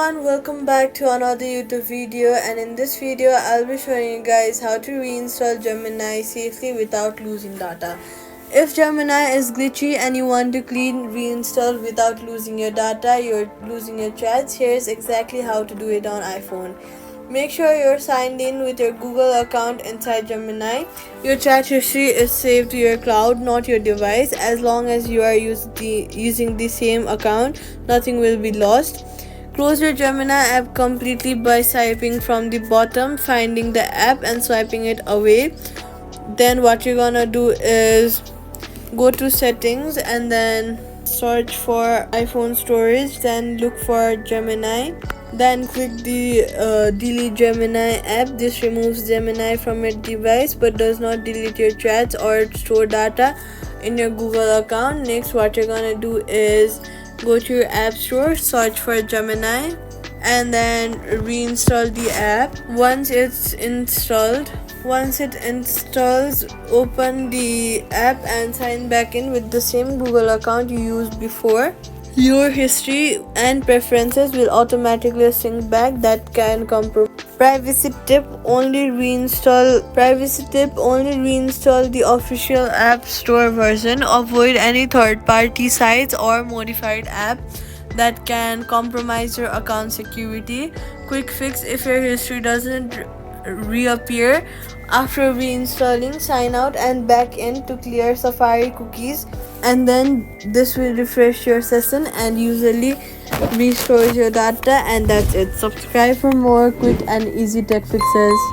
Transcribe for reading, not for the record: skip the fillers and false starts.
everyone, welcome back to another YouTube video, and in this video I'll be showing you guys how to reinstall Gemini safely without losing data. If Gemini is glitchy and you want to clean reinstall without losing your data, you're losing your chats, here's exactly how to do it on iPhone. Make sure you're signed in with your Google account inside Gemini. Your chat history is saved to your cloud, not your device. As long as you are using the same account, nothing will be lost. Close your Gemini app completely by swiping from the bottom, finding the app and swiping it away. Then what you're gonna do is go to settings and then search for iPhone storage, then look for Gemini, then click the delete Gemini app. This removes Gemini from your device but does not delete your chats or store data in your Google account. Next, what you're gonna do is go to your app store, search for Gemini, and then reinstall the app. Once it installs, open the app and sign back in with the same Google account you used before. Your history and preferences will automatically sync back. That can compromise. Privacy tip: only reinstall the official app store version. Avoid any third-party sites or modified app that can compromise your account security. Quick fix: if your history doesn't reappear after reinstalling, sign out and back in to clear Safari cookies, and then this will refresh your session and usually restores your data. And that's it. Subscribe for more quick and easy tech fixes.